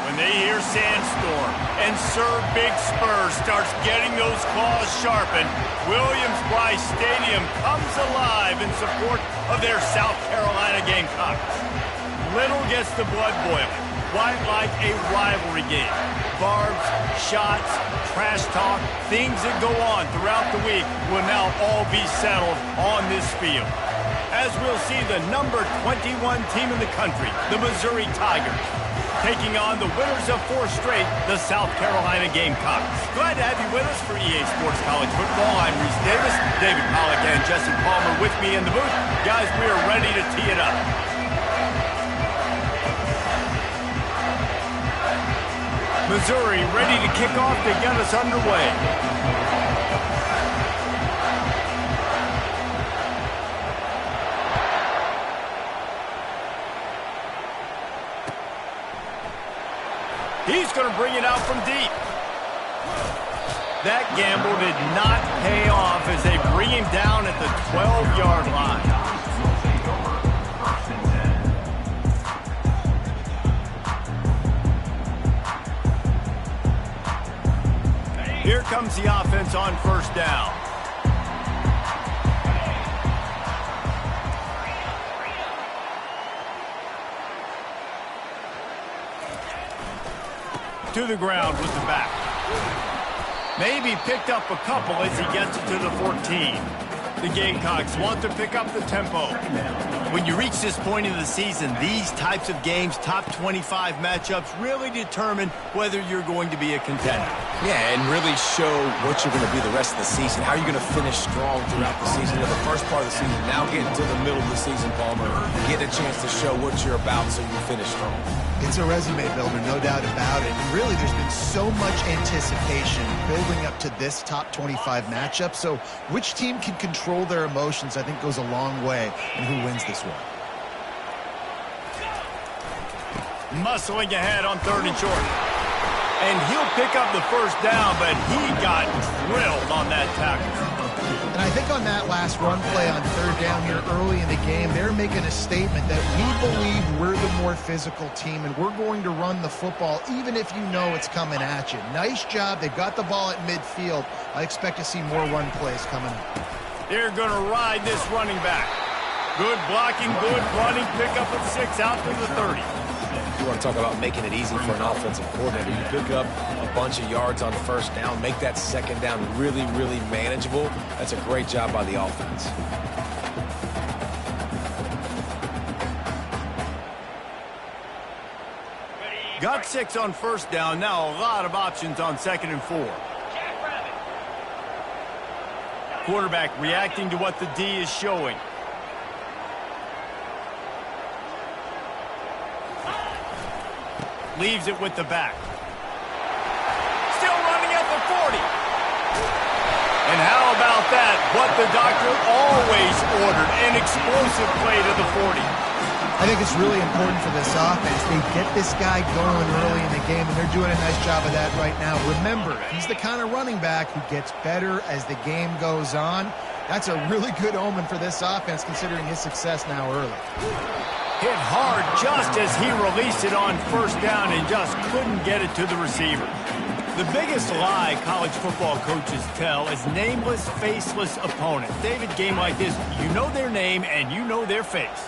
When they hear Sandstorm and Sir Big Spur starts getting those claws sharpened, Williams-Brice Stadium comes alive in support of their South Carolina Gamecocks. Little gets the blood boiling, quite like a rivalry game. Barbs, shots, trash talk, things that go on throughout the week will now all be settled on this field. As we'll see the number 21 team in the country, the Missouri Tigers, taking on the winners of 4 straight, the South Carolina Gamecocks. Glad to have you with us for EA Sports College Football. I'm Reese Davis, David Pollack and Jesse Palmer with me in the booth. Guys, we are ready to tee it up. Missouri ready to kick off to get us underway. He's going to bring it out from deep. That gamble did not pay off as they bring him down at the 12-yard line. Here comes the offense on first down. To the ground with the back. Maybe picked up a couple as he gets it to the 14. The Gamecocks want to pick up the tempo. When you reach this point in the season, these types of games, top 25 matchups, really determine whether you're going to be a contender. Yeah, and really show what you're going to be the rest of the season. How are you going to finish strong throughout the season? The first part of the season, now getting to the middle of the season, Palmer, get a chance to show what you're about so you can finish strong. It's a resume builder, no doubt about it. And really, there's been so much anticipation building up to this top 25 matchup. So which team can control their emotions, I think, goes a long way in who wins this one. Muscling ahead on 3rd and short. And he'll pick up the first down, but he got drilled on that tackle. And I think on that last run play on 3rd down here early in the game, they're making a statement that we believe we're the more physical team and we're going to run the football even if you know it's coming at you. Nice job. They've got the ball at midfield. I expect to see more run plays coming up. They're going to ride this running back. Good blocking, good running, pick up at 6 out to the 30. You want to talk about making it easy for an offensive coordinator. You pick up a bunch of yards on the first down, make that second down really, really manageable. That's a great job by the offense. Got 6 on first down. Now a lot of options on 2nd and 4. Quarterback reacting to what the D is showing. Leaves it with the back. Still running at the 40. And how about that? What the doctor always ordered, an explosive play to the 40. I think it's really important for this offense. They get this guy going early in the game, and they're doing a nice job of that right now. Remember, he's the kind of running back who gets better as the game goes on. That's a really good omen for this offense, considering his success now early. Hit hard just as he released it on first down and just couldn't get it to the receiver. The biggest lie college football coaches tell is nameless, faceless opponents. David, game like this, you know their name and you know their face.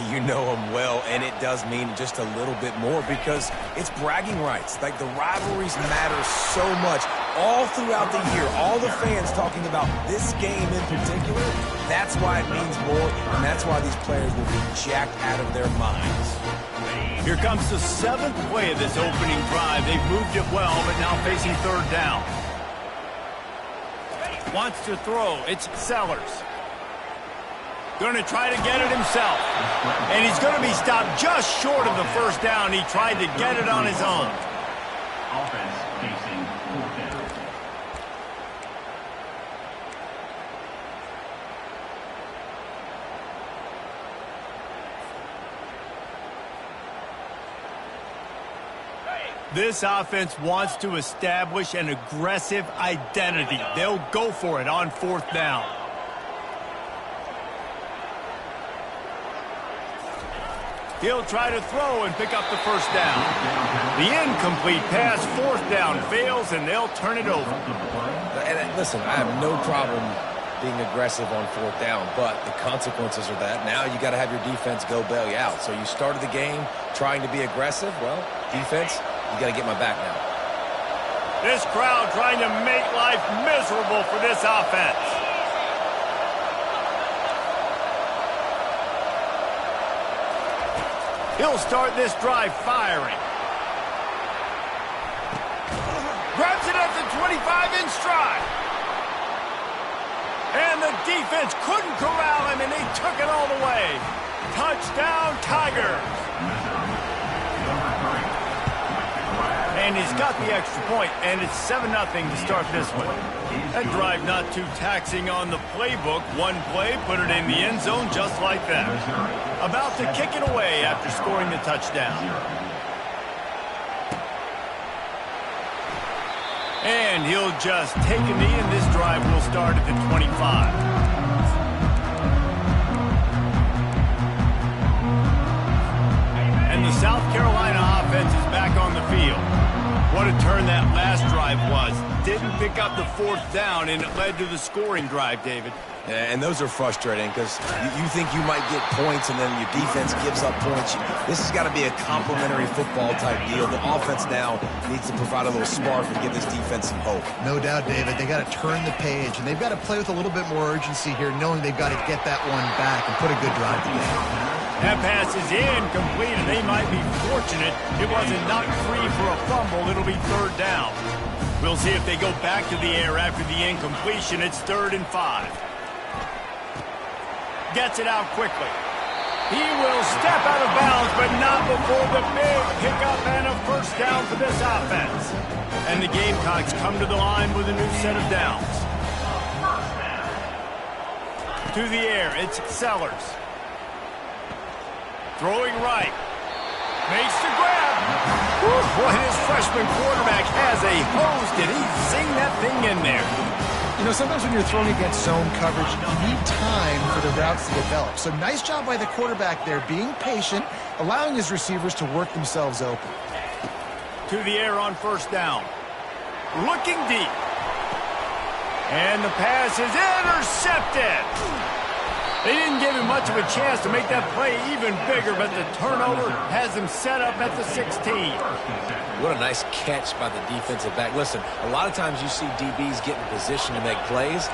You know them well, and it does mean just a little bit more because it's bragging rights. Like, the rivalries matter so much all throughout the year. All the fans talking about this game in particular, that's why it means more, and that's why these players will be jacked out of their minds. Here comes the 7th play of this opening drive. They've moved it well, but now facing 3rd down. Wants to throw. It's Sellers. Going to try to get it himself. And he's going to be stopped just short of the first down. He tried to get it on his own. Offense facing fourth down. This offense wants to establish an aggressive identity. They'll go for it on fourth down. He'll try to throw and pick up the first down. The incomplete pass, fourth down, fails, and they'll turn it over. And listen, I have no problem being aggressive on fourth down, but the consequences are that now you got to have your defense go bail you out. So you started the game trying to be aggressive. Well, defense, you got to get my back now. This crowd trying to make life miserable for this offense. He'll start this drive firing. Grabs it at the 25 in stride. And the defense couldn't corral him, and they took it all the way. Touchdown, Tigers. And he's got the extra point, and it's 7-0 to start this one. That drive not too taxing on the playbook. One play, put it in the end zone just like that. About to kick it away after scoring the touchdown. And he'll just take a knee, and this drive will start at the 25. And the South Carolina offense is back on the field. What a turn that last drive was. Didn't pick up the fourth down, and it led to the scoring drive, David. Yeah, and those are frustrating because you think you might get points and then your defense gives up points. This has got to be a complementary football type deal. The offense now needs to provide a little spark and give this defense some hope. No doubt, David. They got to turn the page, and they've got to play with a little bit more urgency here, knowing they've got to get that one back and put a good drive together. That pass is incomplete, and they might be fortunate it wasn't knocked free for a fumble. It'll be third down. We'll see if they go back to the air after the incompletion. It's 3rd and 5. Gets it out quickly. He will step out of bounds, but not before the big pickup and a first down for this offense. And the Gamecocks come to the line with a new set of downs. To the air, it's Sellers. Throwing right. Makes the grab. Boy, his freshman quarterback has a hose. Did he sing that thing in there? You know, sometimes when you're throwing against zone coverage, you need time for the routes to develop. So nice job by the quarterback there, being patient, allowing his receivers to work themselves open. To the air on first down. Looking deep. And the pass is intercepted. They didn't give him much of a chance to make that play even bigger, but the turnover has him set up at the 16. What a nice catch by the defensive back. Listen, a lot of times you see DBs get in position to make plays,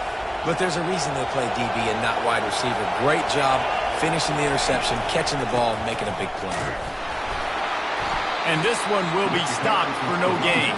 but there's a reason they play DB and not wide receiver. Great job finishing the interception, catching the ball, making a big play. And this one will be stopped for no gain.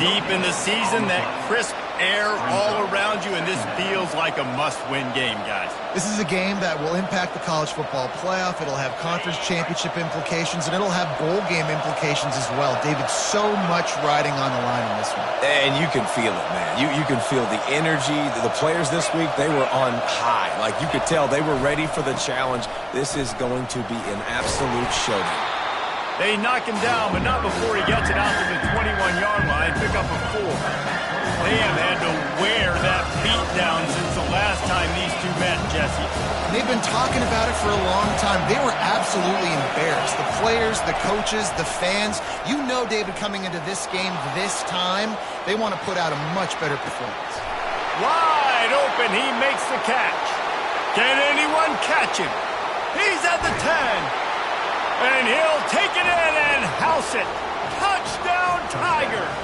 Deep in the season, that crisp air all around you, and this feels like a must-win game, guys. This is a game that will impact the college football playoff. It'll have conference championship implications, and it'll have bowl game implications as well. David, so much riding on the line in this one. And you can feel it, man. You can feel the energy. The players this week, they were on high. Like, you could tell they were ready for the challenge. This is going to be an absolute showdown. They knock him down, but not before he gets it out to the 21-yard line, pick up a 4. They have had to wear that beat down since the last time these two met, Jesse. They've been talking about it for a long time. They were absolutely embarrassed. The players, the coaches, the fans. You know, David, coming into this game this time, they want to put out a much better performance. Wide open, he makes the catch. Can anyone catch him? He's at the 10. And he'll take it in and house it. Touchdown, Tigers.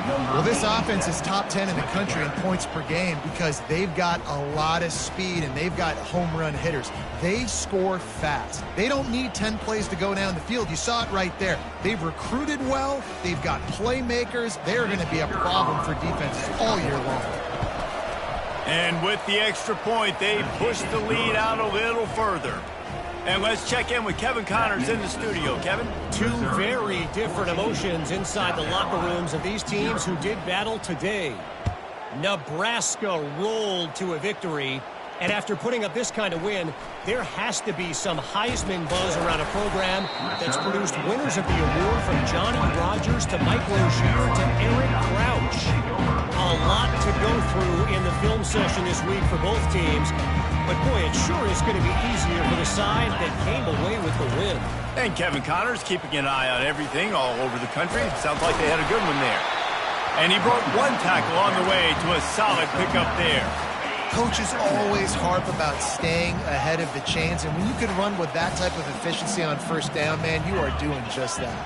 Well, this offense is top 10 in the country in points per game because they've got a lot of speed and they've got home run hitters. They score fast. They don't need 10 plays to go down the field. You saw it right there. They've recruited well. They've got playmakers. They're going to be a problem for defenses all year long. And with the extra point, they push the lead out a little further. And let's check in with Kevin Connors in the studio. Kevin? Two very different emotions inside the locker rooms of these teams who did battle today. Nebraska rolled to a victory, and after putting up this kind of win, there has to be some Heisman buzz around a program that's produced winners of the award from Johnny Rodgers to Mike Rozier to Eric Crouch. A lot to go through in the film session this week for both teams. But, boy, it sure is going to be easier for the side that came away with the win. And Kevin Connors keeping an eye on everything all over the country. Sounds like they had a good one there. And he broke one tackle on the way to a solid pickup there. Coaches always harp about staying ahead of the chains, and when you can run with that type of efficiency on first down, man, you are doing just that.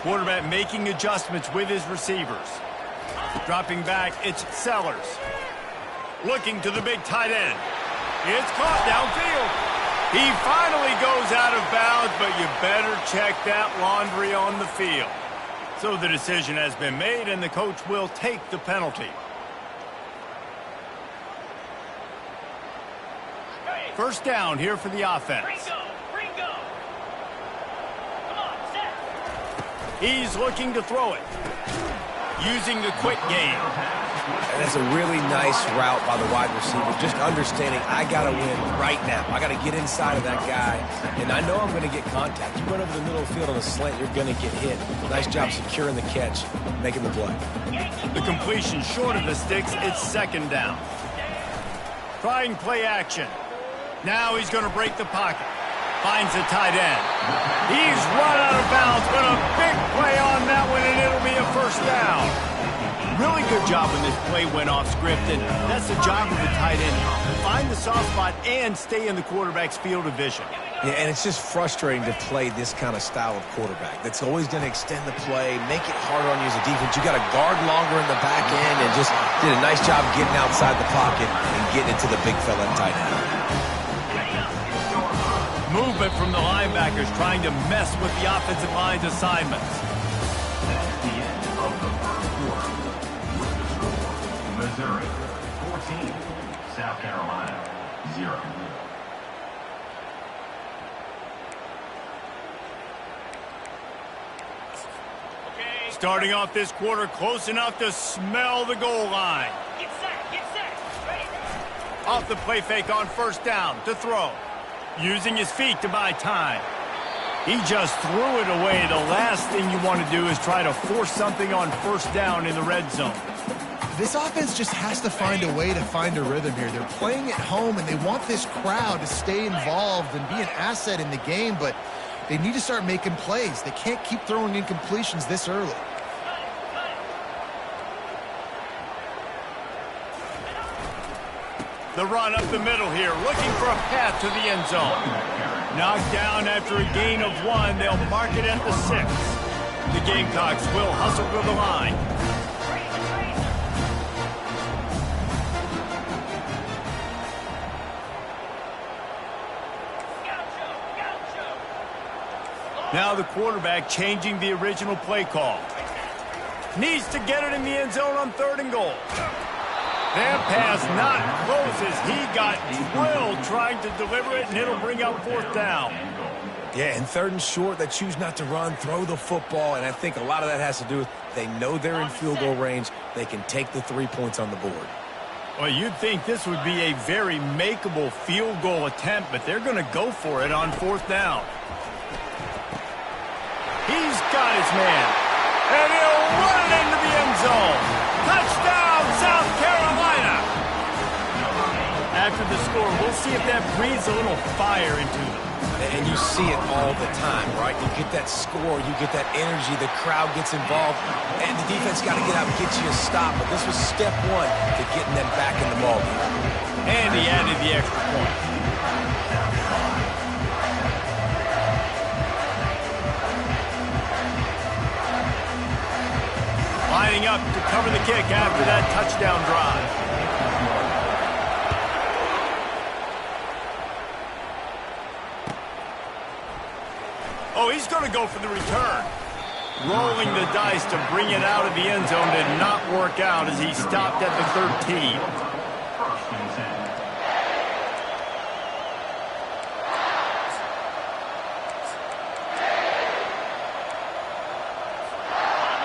Quarterback making adjustments with his receivers. Dropping back, it's Sellers. Looking to the big tight end. It's caught downfield. He finally goes out of bounds, but you better check that laundry on the field. So the decision has been made, and the coach will take the penalty. First down here for the offense. Ringo. Come on, set. He's looking to throw it. Using the quick game. And that's a really nice route by the wide receiver. Just understanding I got to win right now. I got to get inside of that guy. And I know I'm going to get contact. You run over the middle of the field on a slant, you're going to get hit. Nice job securing the catch, making the play. The completion short of the sticks. It's second down. Trying play action. Now he's going to break the pocket. Finds a tight end. He's run out of bounds, but a big play on that one, and it'll be a first down. Really good job when this play went off script, and that's the job of the tight end. Find the soft spot and stay in the quarterback's field of vision. Yeah, and it's just frustrating to play this kind of style of quarterback. That's always going to extend the play, make it harder on you as a defense. You got to guard longer in the back end, and just did a nice job getting outside the pocket and getting it to the big fella tight end. Movement from the linebackers trying to mess with the offensive line's assignments. That's the end of the first quarter. With the score, Missouri 14, South Carolina 0. Starting off this quarter close enough to smell the goal line. Get set. Ready. Off the play fake on first down to throw. Using his feet to buy time. He just threw it away. The last thing you want to do is try to force something on first down in the red zone. This offense just has to find a way to find a rhythm here. They're playing at home, and they want this crowd to stay involved and be an asset in the game, but they need to start making plays. They can't keep throwing incompletions this early. The run up the middle here, looking for a path to the end zone. Knocked down after a gain of 1. They'll mark it at the 6. The Gamecocks will hustle to the line. Now the quarterback changing the original play call. Needs to get it in the end zone on 3rd and goal. That pass not close as he got drilled trying to deliver it, and it'll bring up 4th down. Yeah, and 3rd and short, they choose not to run, throw the football, and I think a lot of that has to do with they know they're in field goal range. They can take the 3 points on the board. Well, you'd think this would be a very makeable field goal attempt, but they're going to go for it on 4th down. He's got his man, and he'll run it into the end zone. Touchdown, South Carolina! After the score, we'll see if that breathes a little fire into them. And you see it all the time, right? You get that score, you get that energy, the crowd gets involved, and the defense got to get out and get you a stop. But this was step 1 to getting them back in the ball game. And he added the extra point. Lining lining up to cover the kick after that touchdown drive. Oh, he's going to go for the return. Rolling the dice to bring it out of the end zone did not work out as he stopped at the 13. First and 10.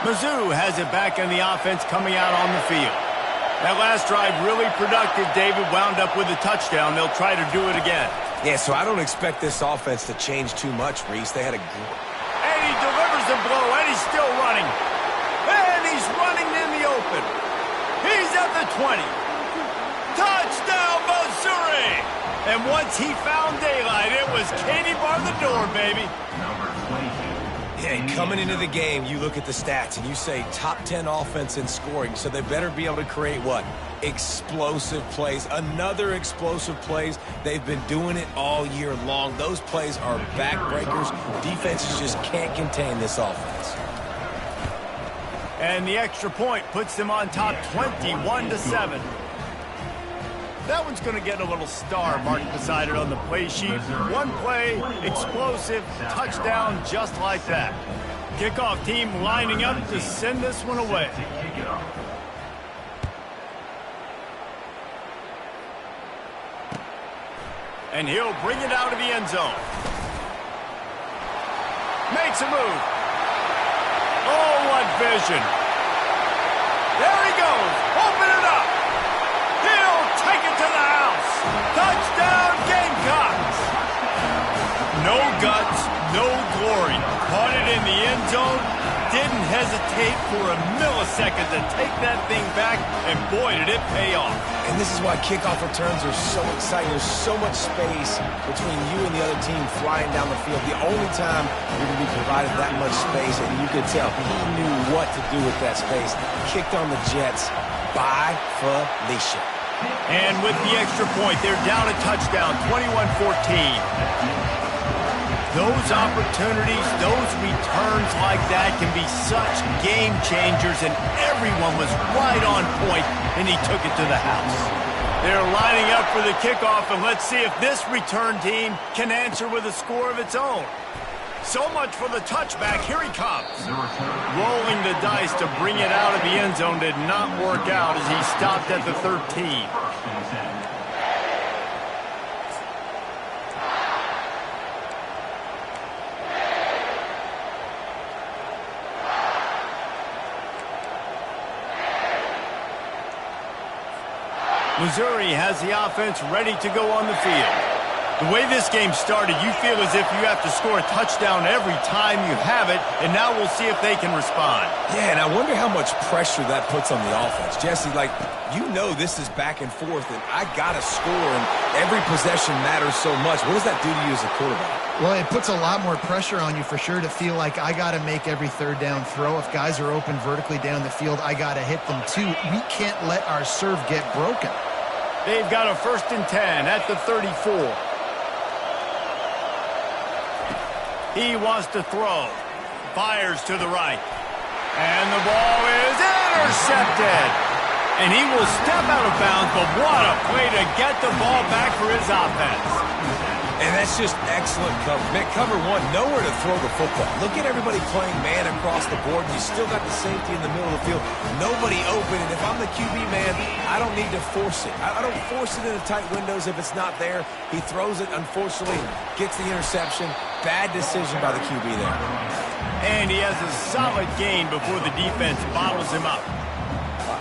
Mizzou has it back in the offense coming out on the field. That last drive really productive. David wound up with a touchdown. They'll try to do it again. Yeah, so I don't expect this offense to change too much, Reese. They had a... And he delivers the blow, and he's still running. And he's running in the open. He's at the 20. Touchdown, Missouri! And once he found daylight, it was Katie bar the door, baby. Number 22. Yeah, coming into the game, you look at the stats and you say top 10 offense in scoring, so they better be able to create what? Explosive plays. Another explosive plays. They've been doing it all year long. Those plays are backbreakers. Defenses just can't contain this offense. And the extra point puts them on top 21-7. That one's going to get a little star marked beside it on the play sheet. One play, explosive, touchdown just like that. Kickoff team lining up to send this one away. And he'll bring it out of the end zone. Makes a move. Oh, what vision. There he goes. Open it up. He'll take it to the house. Touchdown, Gamecocks. No guts, no glory. Caught it in the end zone. Didn't hesitate for a millisecond to take that thing back, and boy, did it pay off. And this is why kickoff returns are so exciting. There's so much space between you and the other team flying down the field. The only time you're going to be provided that much space, and you could tell he knew what to do with that space. Kicked on the Jets by Felicia. And with the extra point, they're down a touchdown, 21-14. Those opportunities, those returns like that can be such game changers, and everyone was right on point, and he took it to the house. They're lining up for the kickoff, and let's see if this return team can answer with a score of its own. So much for the touchback. Here he comes. Rolling the dice to bring it out of the end zone did not work out as he stopped at the 13. Missouri has the offense ready to go on the field. The way this game started, you feel as if you have to score a touchdown every time you have it, and now we'll see if they can respond. Yeah, and I wonder how much pressure that puts on the offense. Jesse, like, you know this is back and forth, and I got to score, and every possession matters so much. What does that do to you as a quarterback? Well, it puts a lot more pressure on you for sure to feel like I got to make every third down throw. If guys are open vertically down the field, I got to hit them too. We can't let our serve get broken. They've got a 1st and 10 at the 34. He wants to throw. Fires to the right. And the ball is intercepted. And he will step out of bounds, but what a play to get the ball back for his offense. And that's just excellent cover. Man, cover one, nowhere to throw the football. Look at everybody playing man across the board. You still got the safety in the middle of the field. Nobody open, and if I'm the QB man, I don't need to force it. I don't force it into tight windows if it's not there. He throws it, unfortunately, gets the interception. Bad decision by the QB there. And he has a solid gain before the defense bottles him up.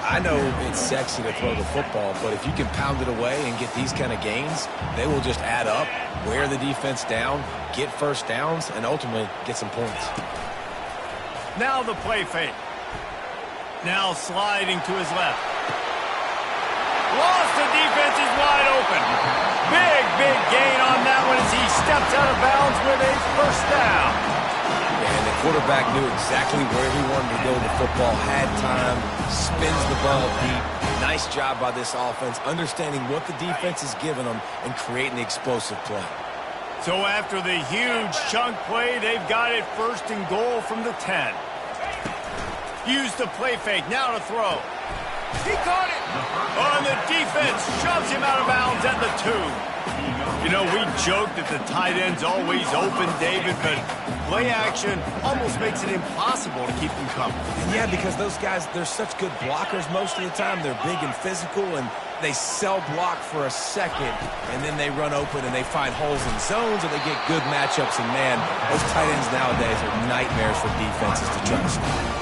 I know it's sexy to throw the football, but if you can pound it away and get these kind of gains, they will just add up, wear the defense down, get first downs, and ultimately get some points. Now the play fake. Now sliding to his left. Lost, the defense is wide open. Big gain on that one as he steps out of bounds with a first down. And the quarterback knew exactly where he wanted to go with the football, had time, spins the ball deep. Nice job by this offense, understanding what the defense is giving them and creating the explosive play. So after the huge chunk play, they've got it 1st and goal from the 10. Used the play fake, now to throw. He caught it! On the defense, shoves him out of bounds at the 2. You know, we joke that the tight end's always open, David, but play action almost makes it impossible to keep them coming. Yeah, because those guys, they're such good blockers most of the time. They're big and physical, and they sell block for a second, and then they run open and they find holes in zones, or they get good matchups. And, man, those tight ends nowadays are nightmares for defenses to try to stop.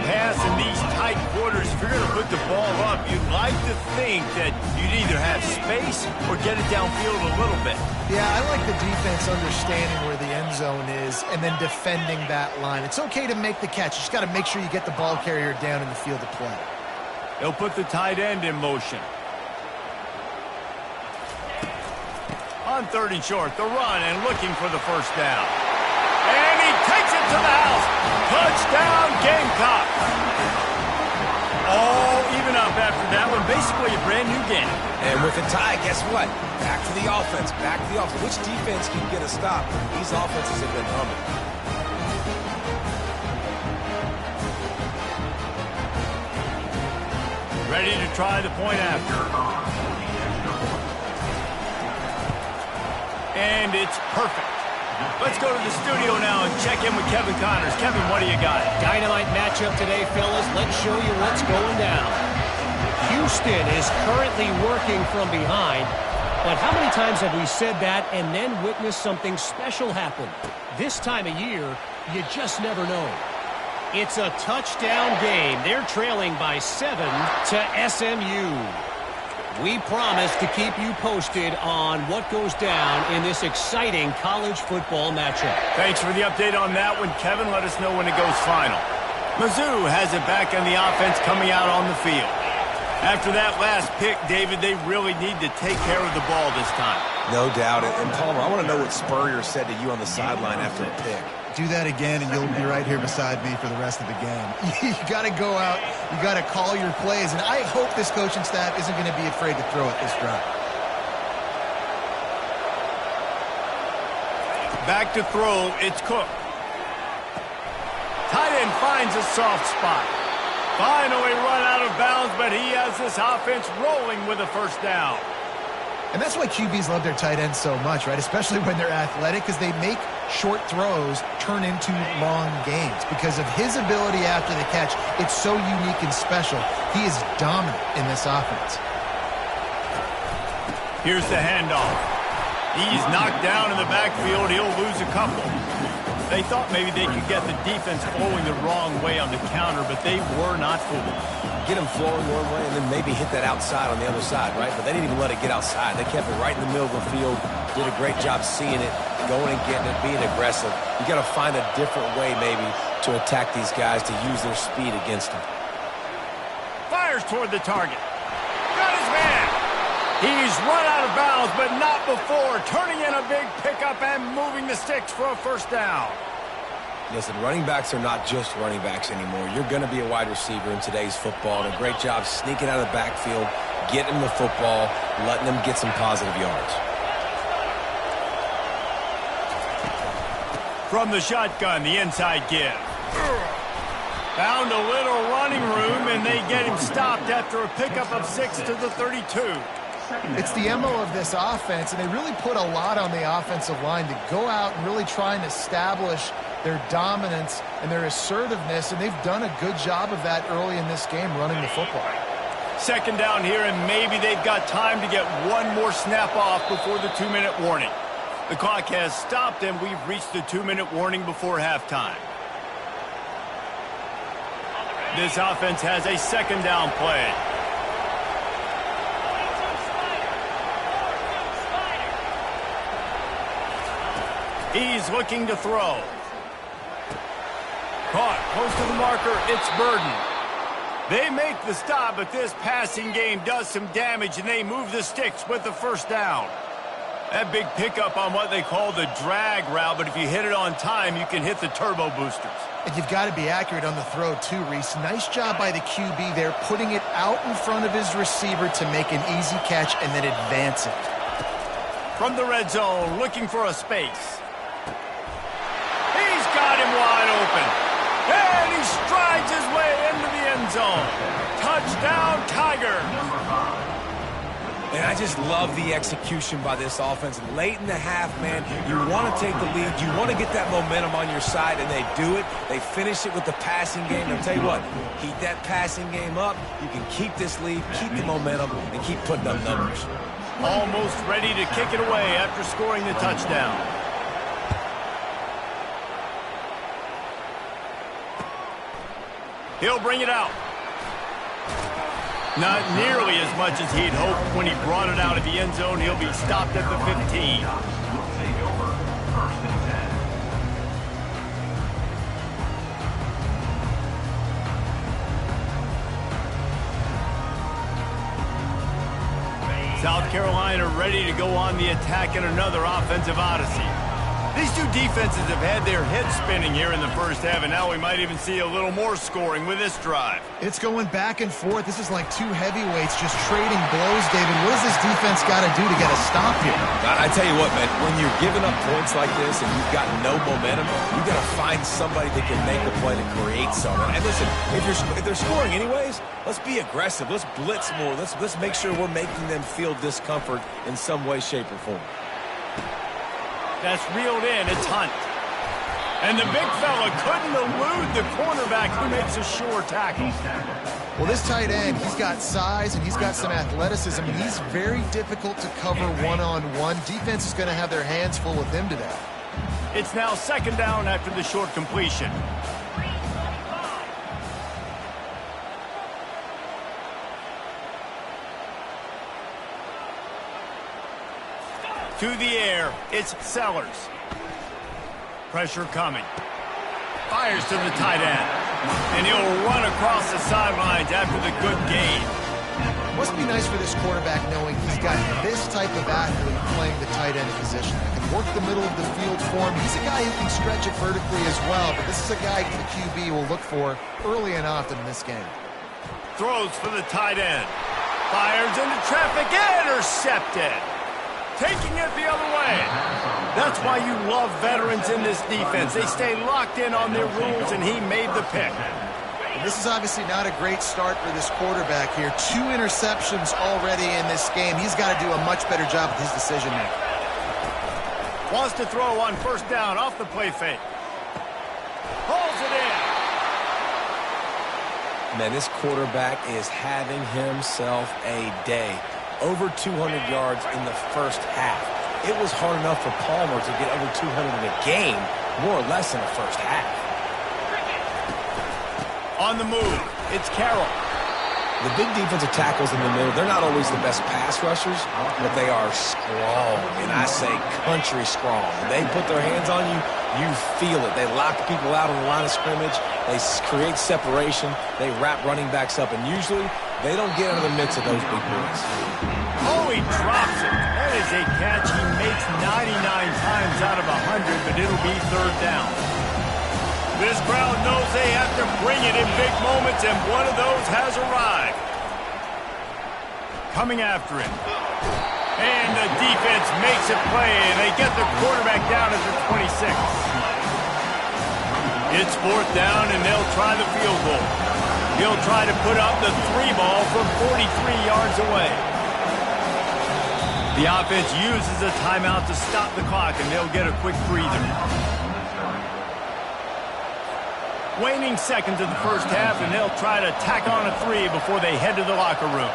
Pass in these tight quarters, if you're going to put the ball up, you'd like to think that you'd either have space or get it downfield a little bit. Yeah, I like the defense understanding where the end zone is and then defending that line. It's okay to make the catch. You just got to make sure you get the ball carrier down in the field of play. They'll put the tight end in motion. On 3rd and short, the run and looking for the first down. And he takes it to the house. Touchdown, Gamecocks. All even up after that one. Basically a brand new game. And with a tie, guess what? Back to the offense. Back to the offense. Which defense can get a stop? These offenses have been humming. Ready to try the point after. And it's perfect. Let's go to the studio now and check in with Kevin Connors. Kevin, what do you got? Dynamite matchup today, fellas. Let's show you what's going down. Houston is currently working from behind. But how many times have we said that and then witnessed something special happen? This time of year, you just never know. It's a touchdown game. They're trailing by 7 to SMU. We promise to keep you posted on what goes down in this exciting college football matchup. Thanks for the update on that one, Kevin. Let us know when it goes final. Mizzou has it back on the offense coming out on the field. After that last pick, David, they really need to take care of the ball this time. No doubt. And Palmer, I want to know what Spurrier said to you on the sideline after a pick. Do that again, and you'll be right here beside me for the rest of the game. You got to go out. You got to call your plays, and I hope this coaching staff isn't going to be afraid to throw it this drive. Back to throw. It's Cook. Tight end finds a soft spot. Finally run out of bounds, but he has this offense rolling with a first down. And that's why QBs love their tight ends so much, right? Especially when they're athletic, because they make short throws turn into long games. Because of his ability after the catch, it's so unique and special. He is dominant in this offense. Here's the handoff. He's knocked down in the backfield. He'll lose a couple. They thought maybe they could get the defense flowing the wrong way on the counter, but they were not fooled. Get them flowing one way and then maybe hit that outside on the other side, right? But they didn't even let it get outside. They kept it right in the middle of the field, did a great job seeing it, going and getting it, being aggressive. You got to find a different way maybe to attack these guys, to use their speed against them. Fires toward the target. Got his man. He's run out of bounds, but not before. Turning in a big pickup and moving the sticks for a first down. Listen, running backs are not just running backs anymore. You're going to be a wide receiver in today's football. And a great job sneaking out of the backfield, getting them the football, letting them get some positive yards. From the shotgun, the inside give. Found a little running room, and they get him stopped after a pickup of 6 to the 32. It's the MO of this offense, and they really put a lot on the offensive line to go out and really try and establish their dominance and their assertiveness, and they've done a good job of that early in this game running the football. Second down here, and maybe they've got time to get one more snap off before the 2-minute warning. The clock has stopped, and we've reached the 2-minute warning before halftime. This offense has a second down play. He's looking to throw. Caught close to the marker. It's Burden. They make the stop, but this passing game does some damage, and they move the sticks with the first down. That big pickup on what they call the drag route, but if you hit it on time, you can hit the turbo boosters. And you've got to be accurate on the throw, too, Reese. Nice job by the QB there, putting it out in front of his receiver to make an easy catch and then advance it. From the red zone, looking for a space. He's got him wide open. And he strides his way zone. Touchdown, Tiger. And I just love the execution by this offense. Late in the half, man, you want to take the lead. You want to get that momentum on your side, and they do it. They finish it with the passing game. And I'll tell you what, keep that passing game up. You can keep this lead, keep the momentum, and keep putting up numbers. Almost ready to kick it away after scoring the touchdown. He'll bring it out. Not nearly as much as he'd hoped when he brought it out of the end zone. He'll be stopped at the 15. South Carolina ready to go on the attack in another offensive odyssey. These two defenses have had their heads spinning here in the first half, and now we might even see a little more scoring with this drive. It's going back and forth. This is like two heavyweights just trading blows, David. What does this defense got to do to get a stop here? I tell you what, man, when you're giving up points like this and you've got no momentum, you got to find somebody that can make a play to create something. And listen, if they're scoring anyways, let's be aggressive. Let's blitz more. Let's make sure we're making them feel discomfort in some way, shape, or form. That's reeled in. It's Hunt. And the big fella couldn't elude the cornerback who makes a sure tackle. Well, this tight end, he's got size and he's got some athleticism. And he's very difficult to cover one-on-one. Defense is going to have their hands full with him today. It's now second down after the short completion. To the air, it's Sellers. Pressure coming. Fires to the tight end. And he'll run across the sidelines after the good gain. Must be nice for this quarterback knowing he's got this type of athlete playing the tight end position. That can work the middle of the field for him. He's a guy who can stretch it vertically as well, but this is a guy the QB will look for early and often in this game. Throws for the tight end. Fires into traffic. Intercepted. Taking it the other way. That's why you love veterans in this defense. They stay locked in on their rules, and he made the pick. This is obviously not a great start for this quarterback here. 2 interceptions already in this game. He's got to do a much better job with his decision-making. Wants to throw on first down off the play fake. Pulls it in. Man, this quarterback is having himself a day. Over 200 yards in the first half. It was hard enough for Palmer to get over 200 in a game, more or less in the first half. On the move, it's Carroll. The big defensive tackles in the middle, they're not always the best pass rushers, but they are strong, and I say country strong. When they put their hands on you, you feel it. They lock people out on the line of scrimmage. They create separation. They wrap running backs up, and usually they don't get into the midst of those big boys. Oh, he drops it. That is a catch he makes 99 times out of 100, but it'll be third down. This crowd knows they have to bring it in big moments, and one of those has arrived. Coming after him. And the defense makes a play, and they get the quarterback down at the 26. It's fourth down, and they'll try the field goal. He'll try to put up the 3 ball from 43 yards away. The offense uses a timeout to stop the clock, and they'll get a quick breather. Waning seconds of the first half, and they'll try to tack on a 3 before they head to the locker room.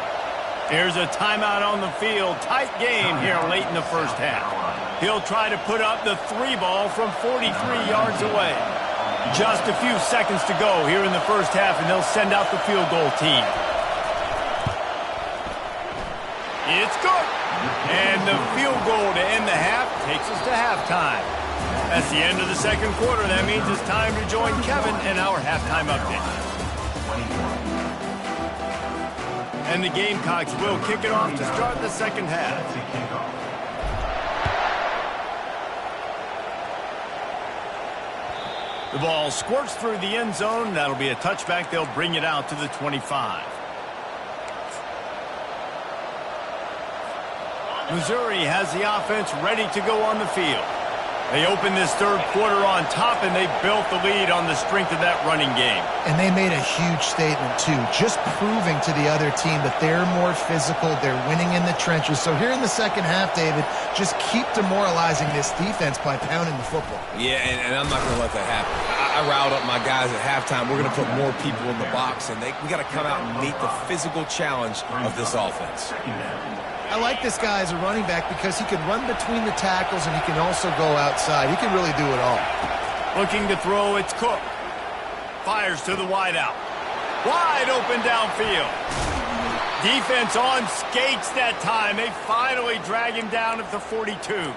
There's a timeout on the field. Tight game here late in the first half. He'll try to put up the 3 ball from 43 yards away. Just a few seconds to go here in the first half, and they'll send out the field goal team. It's good. And the field goal to end the half takes us to halftime. That's the end of the second quarter. That means it's time to join Kevin in our halftime update. And the Gamecocks will kick it off to start the second half. The ball squirts through the end zone. That'll be a touchback. They'll bring it out to the 25. Missouri has the offense ready to go on the field. They opened this third quarter on top, and they built the lead on the strength of that running game. And they made a huge statement, too, just proving to the other team that they're more physical, they're winning in the trenches. So here in the second half, David, just keep demoralizing this defense by pounding the football. Yeah, and I'm not going to let that happen. I riled up my guys at halftime. We're going to put more people in the box, and we got to come out and meet the physical challenge of this offense. I like this guy as a running back because he can run between the tackles and he can also go outside. He can really do it all. Looking to throw, it's Cook. Fires to the wideout. Wide open downfield. Defense on skates that time. They finally drag him down at the 42.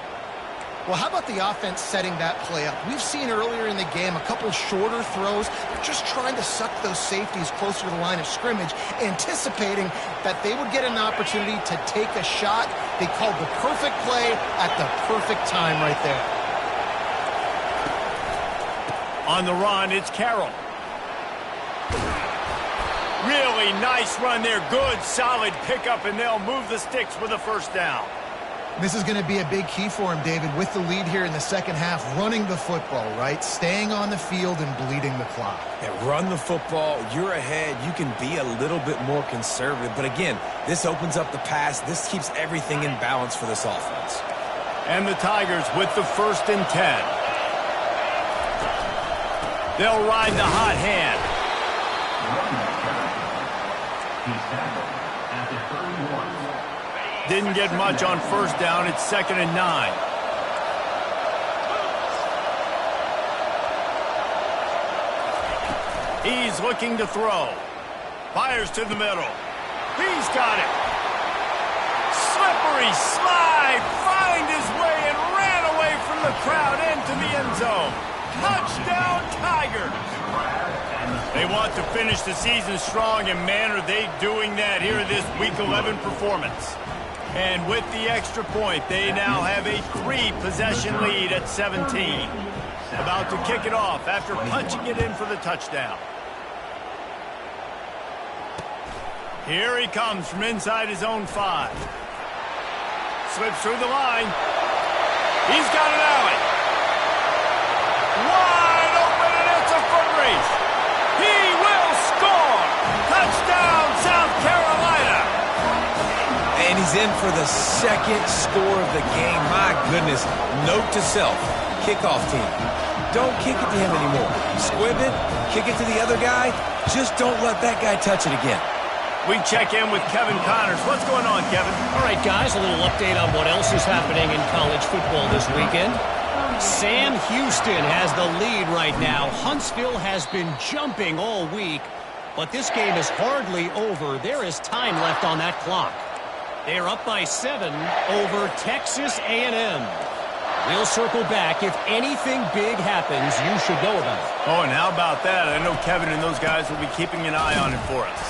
Well, how about the offense setting that play up? We've seen earlier in the game a couple shorter throws. They're just trying to suck those safeties closer to the line of scrimmage, anticipating that they would get an opportunity to take a shot. They called the perfect play at the perfect time right there. On the run, it's Carroll. Really nice run there. Good, solid pickup, and they'll move the sticks with a first down. This is going to be a big key for him, David, with the lead here in the second half, running the football, right? Staying on the field and bleeding the clock. Yeah, run the football. You're ahead. You can be a little bit more conservative. But again, this opens up the pass. This keeps everything in balance for this offense. And the Tigers with the 1st and 10. They'll ride the hot hand. He's tackled at the 31. Didn't get much on first down. It's 2nd and 9. He's looking to throw. Fires to the middle. He's got it. Slippery slide. Find his way and ran away from the crowd into the end zone. Touchdown, Tigers. They want to finish the season strong, and man, are they doing that here in this Week 11 performance. And with the extra point, they now have a 3-possession lead at 17. About to kick it off after punching it in for the touchdown. Here he comes from inside his own 5. Slips through the line. He's got an alley. Wide open, and it's a foot race. He will score. Touchdown, South Carolina. And he's in for the 2nd score of the game. My goodness. Note to self, kickoff team. Don't kick it to him anymore. Squib it, kick it to the other guy. Just don't let that guy touch it again. We check in with Kevin Connors. What's going on, Kevin? All right, guys, a little update on what else is happening in college football this weekend. Sam Houston has the lead right now. Huntsville has been jumping all week, but this game is hardly over. There is time left on that clock. They're up by 7 over Texas A&M. We'll circle back. If anything big happens, you should know about it. Oh, and how about that? I know Kevin and those guys will be keeping an eye on it for us.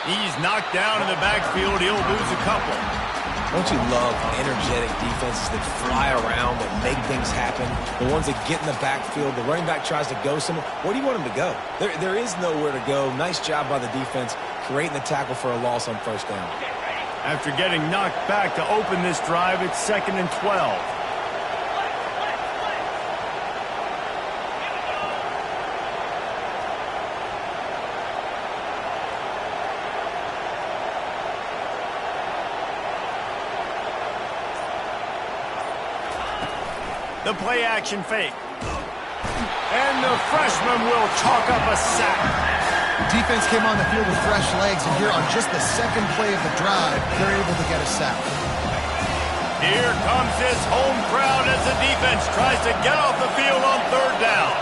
He's knocked down in the backfield. He'll lose a couple. Don't you love energetic defenses that fly around, that make things happen? The ones that get in the backfield, the running back tries to go somewhere. Where do you want him to go? There is nowhere to go. Nice job by the defense, creating the tackle for a loss on first down. After getting knocked back to open this drive, it's 2nd and 12. The play-action fake. And the freshman will chalk up a sack. Defense came on the field with fresh legs, and here on just the 2nd play of the drive, they're able to get a sack. Here comes this home crowd as the defense tries to get off the field on 3rd down.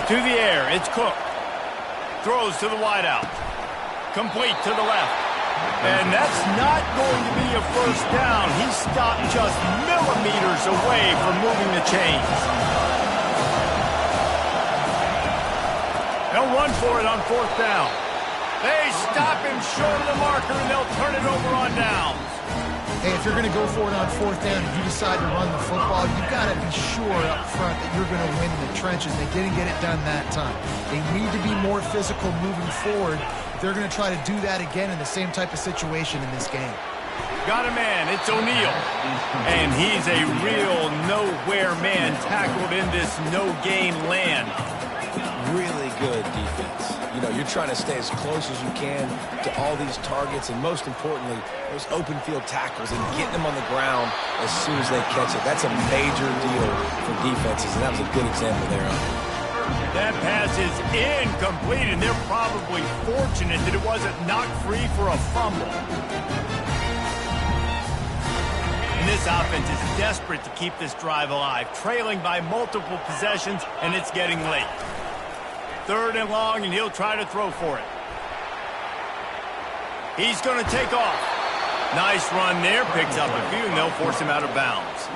To the air, it's Cook. Throws to the wideout. Complete to the left. And that's not going to be a first down. He stopped just millimeters away from moving the chains. They'll run for it on 4th down. They stop him short of the marker, and they'll turn it over on downs. Hey, if you're going to go for it on fourth down and you decide to run the football, you've got to be sure up front that you're going to win in the trenches. They didn't get it done that time. They need to be more physical moving forward. They're going to try to do that again in the same type of situation in this game. Got a man, it's O'Neal. And he's a real nowhere man tackled in this no-gain land. Really good defense. You know, you're trying to stay as close as you can to all these targets, and most importantly, those open field tackles and getting them on the ground as soon as they catch it. That's a major deal for defenses, and that was a good example there. That pass is incomplete, and they're probably fortunate that it wasn't knocked free for a fumble. And this offense is desperate to keep this drive alive, trailing by multiple possessions, and it's getting late. 3rd and long, and he'll try to throw for it. He's going to take off. Nice run there, picks up a few, and they'll force him out of bounds.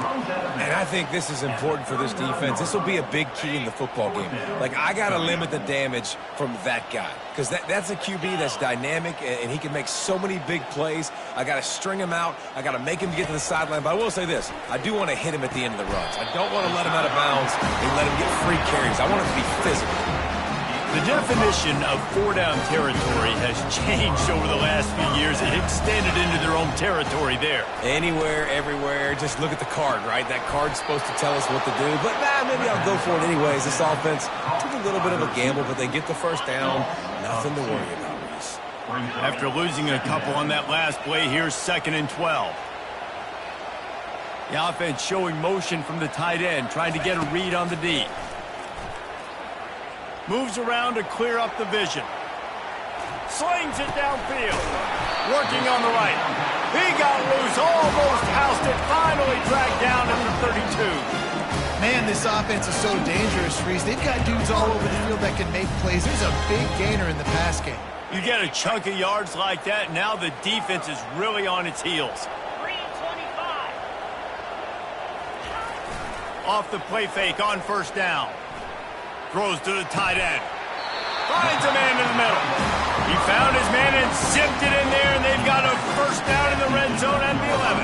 And I think this is important for this defense. This will be a big key in the football game. Like, I got to limit the damage from that guy, because that's a QB that's dynamic, and he can make so many big plays. I got to string him out. I got to make him get to the sideline. But I will say this. I do want to hit him at the end of the runs. I don't want to let him out of bounds and let him get free carries. I want him to be physical. The definition of 4-down territory has changed over the last few years. It extended into their own territory there. Anywhere, everywhere, just look at the card, right? That card's supposed to tell us what to do, but maybe I'll go for it anyways. This offense took a little bit of a gamble, but they get the first down. Nothing to worry about, Reese. After losing a couple on that last play, here's 2nd and 12. The offense showing motion from the tight end, trying to get a read on the D. Moves around to clear up the vision. Slings it downfield. Working on the right. He got loose, almost housed it, finally dragged down at the 32. Man, this offense is so dangerous, Reese. They've got dudes all over the field that can make plays. There's a big gainer in the pass game. You get a chunk of yards like that, now the defense is really on its heels. 325. Off the play fake on 1st down. Throws to the tight end. Finds a man in the middle. He found his man and zipped it in there, and they've got a 1st down in the red zone at the 11.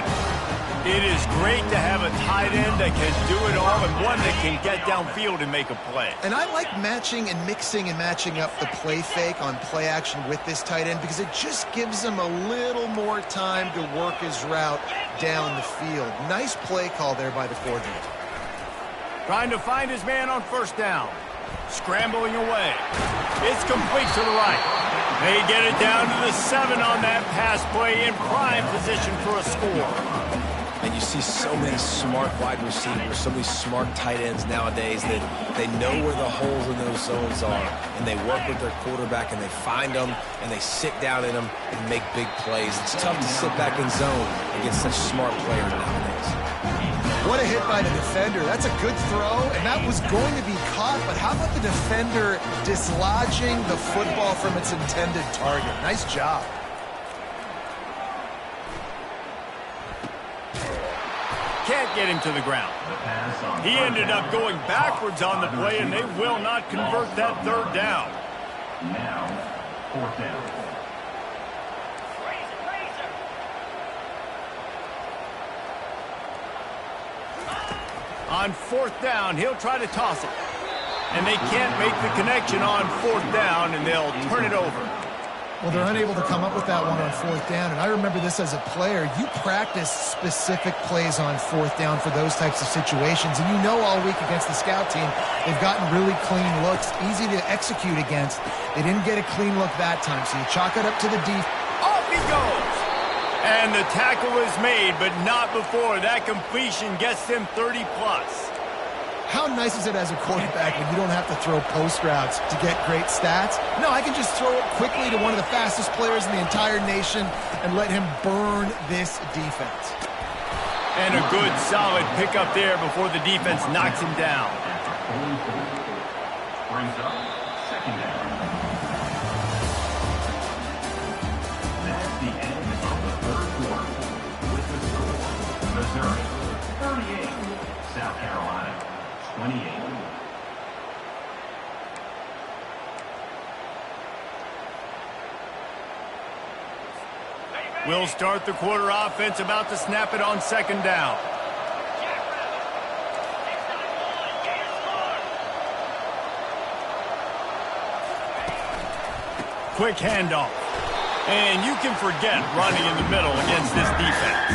It is great to have a tight end that can do it all and one that can get downfield and make a play. And I like matching and mixing and matching up the play fake on play action with this tight end because it just gives him a little more time to work his route down the field. Nice play call there by the coordinator. Trying to find his man on 1st down. Scrambling away. It's complete to the right. They get it down to the 7 on that pass play in prime position for a score. And you see so many smart wide receivers, so many smart tight ends nowadays that they know where the holes in those zones are, and they work with their quarterback, and they find them, and they sit down in them and make big plays. It's tough to sit back in zone against such smart players nowadays. What a hit by the defender. That's a good throw, and that was going to be caught, but how about the defender dislodging the football from its intended target? Nice job. Can't get him to the ground. He ended up going backwards on the play, and they will not convert that 3rd down. Now, 4th down. On 4th down, he'll try to toss it. And they can't make the connection on 4th down, and they'll turn it over. Well, they're unable to come up with that one on 4th down, and I remember this as a player. You practice specific plays on 4th down for those types of situations, and you know all week against the scout team, they've gotten really clean looks, easy to execute against. They didn't get a clean look that time, so you chalk it up to the deep. Off he goes! And the tackle is made, but not before. That completion gets them 30-plus. How nice is it as a quarterback when you don't have to throw post routes to get great stats? No, I can just throw it quickly to one of the fastest players in the entire nation and let him burn this defense. And a good, solid pickup there before the defense knocks him down. Brings up 2nd down. That's the end of the 3rd quarter. With the score, Missouri 38, South Carolina 28. Ready, We'll start the quarter offense, about to snap it on second down. Quick handoff. And you can forget running in the middle against this defense.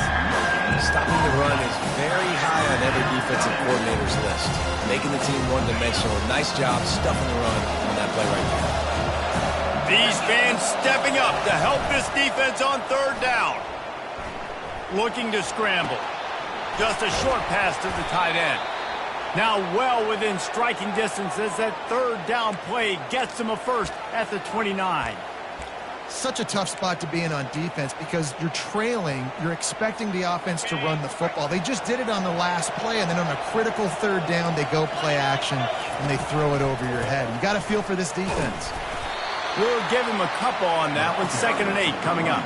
Stopping the run is very high on every defensive coordinator's list. Making the team one-dimensional. Nice job stuffing the run on that play right there. These fans stepping up to help this defense on third down. Looking to scramble. Just a short pass to the tight end. Now well within striking distance as that third down play gets them a first at the 29. Such a tough spot to be in on defense because you're trailing, you're expecting the offense to run the football. They just did it on the last play, and then on a critical third down, they go play action, and they throw it over your head. You got to feel for this defense. We'll give him a couple on that with 2nd and 8 coming up.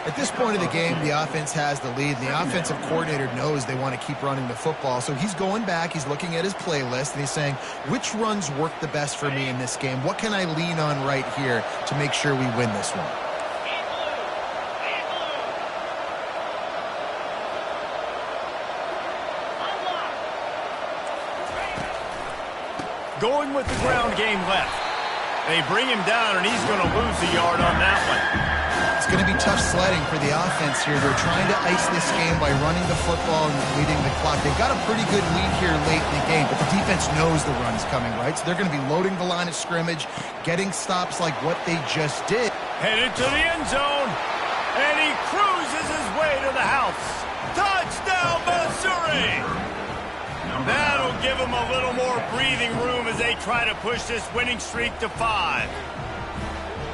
At this point of the game, the offense has the lead. The offensive coordinator knows they want to keep running the football. So he's going back, he's looking at his playlist, and he's saying, which runs work the best for me in this game? What can I lean on right here to make sure we win this one? Going with the ground game left. They bring him down, and he's going to lose a yard on that one. It's going to be tough sledding for the offense here. They're trying to ice this game by running the football and leading the clock. They've got a pretty good lead here late in the game, but the defense knows the run's coming, right? So they're going to be loading the line of scrimmage, getting stops like what they just did. Headed to the end zone, and he cruises his way to the house. Touchdown, Missouri! That'll give them a little more breathing room as they try to push this winning streak to 5.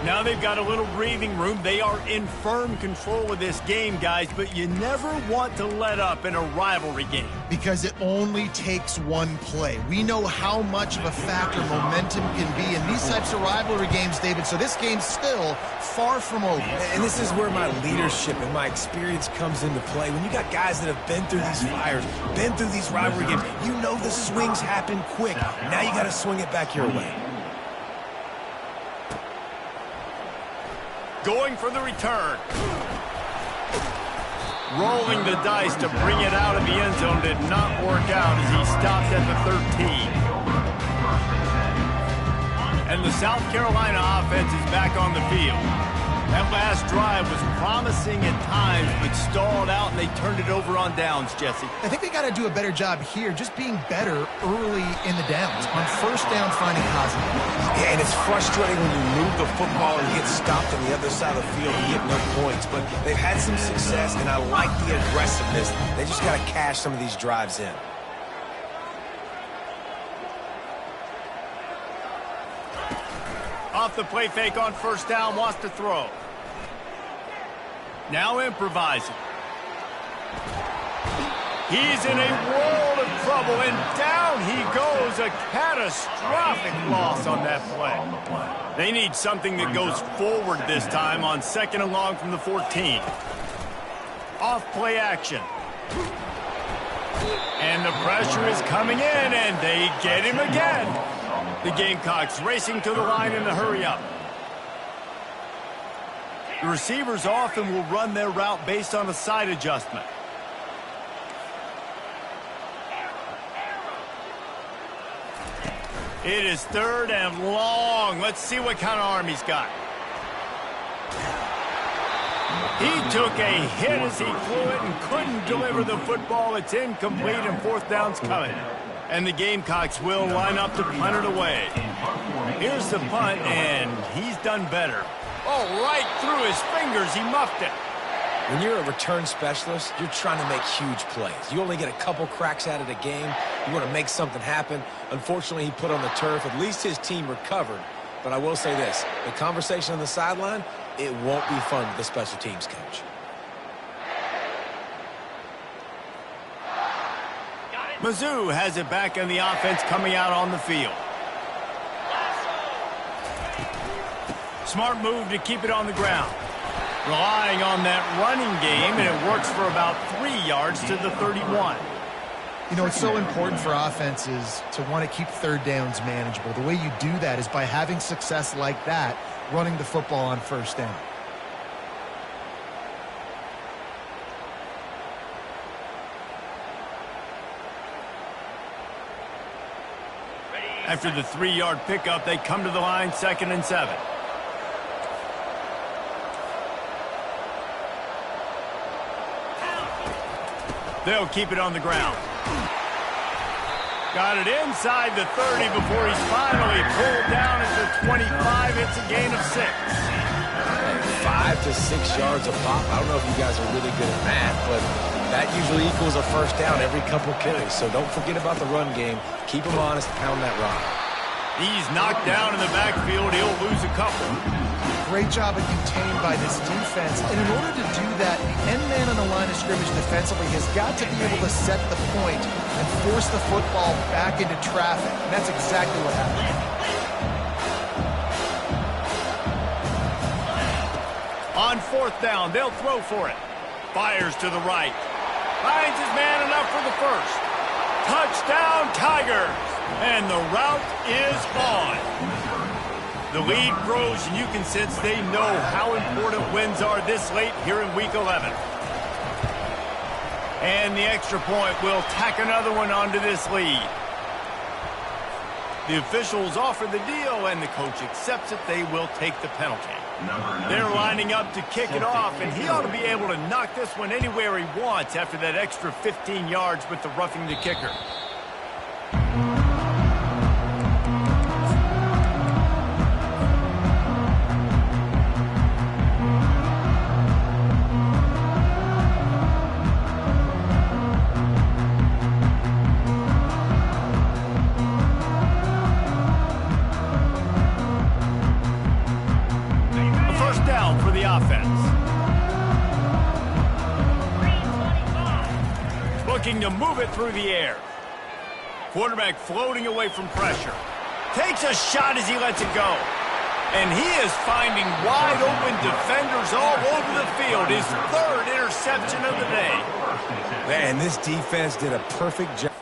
Now they've got a little breathing room. They are in firm control of this game, guys, but you never want to let up in a rivalry game. Because it only takes one play. We know how much of a factor momentum can be in these types of rivalry games, David, so this game's still far from over. And this is where my leadership and my experience comes into play. When you got guys that have been through these fires, been through these rivalry games, you know the swings happen quick. Now you got to swing it back your way. Going for the return. Rolling the dice to bring it out of the end zone did not work out as he stopped at the 13. And the South Carolina offense is back on the field. That last drive was promising at times, but stalled out, and they turned it over on downs, Jesse. I think they got to do a better job here, just being better early in the downs. On first down, finding positive. Yeah, and it's frustrating when you move the football and get stopped on the other side of the field and get no points. But they've had some success, and I like the aggressiveness. They just got to cash some of these drives in. Off the play fake on first down, wants to throw. Now improvising. He's in a world of trouble, and down he goes. A catastrophic loss on that play. They need something that goes forward this time on 2nd and long from the 14. Off play action. And the pressure is coming in, and they get him again. The Gamecocks racing to the line in a hurry-up. The receivers often will run their route based on a side adjustment. It is 3rd and long. Let's see what kind of arm he's got. He took a hit as he flew it and couldn't deliver the football. It's incomplete, and 4th down's coming. And the Gamecocks will line up to punt it away. Here's the punt, and he's done better. Oh, right through his fingers, he muffed it. When you're a return specialist, you're trying to make huge plays. You only get a couple cracks at it a game. You want to make something happen. Unfortunately, he put on the turf. At least his team recovered. But I will say this, the conversation on the sideline, it won't be fun with the special teams coach. Mizzou has it back in the offense coming out on the field. Smart move to keep it on the ground. Relying on that running game, and it works for about 3 yards to the 31. You know, it's so important for offenses to want to keep third downs manageable. The way you do that is by having success like that, running the football on first down. After the 3-yard pickup, they come to the line, 2nd and 7. They'll keep it on the ground. Got it inside the 30 before he's finally pulled down at the 25. It's a gain of 6. 5 to 6 yards a pop. I don't know if you guys are really good at math, but that usually equals a first down every couple carries. So don't forget about the run game. Keep him honest, pound that rock. He's knocked down in the backfield. He'll lose a couple. Great job of contained by this defense. And in order to do that, the end man on the line of scrimmage defensively has got to be able to set the point and force the football back into traffic. And that's exactly what happened. On 4th down, they'll throw for it. Fires to the right. Finds his man enough for the first. Touchdown, Tigers! And the route is on. The lead grows, and you can sense they know how important wins are this late here in Week 11. And the extra point will tack another one onto this lead. The officials offer the deal, and the coach accepts it. They will take the penalty. They're lining up to kick it off, and he ought to be able to knock this one anywhere he wants after that extra 15 yards with the roughing the kicker. Looking to move it through the air. Quarterback floating away from pressure. Takes a shot as he lets it go. And he is finding wide open defenders all over the field. His 3rd interception of the day. Man, this defense did a perfect job.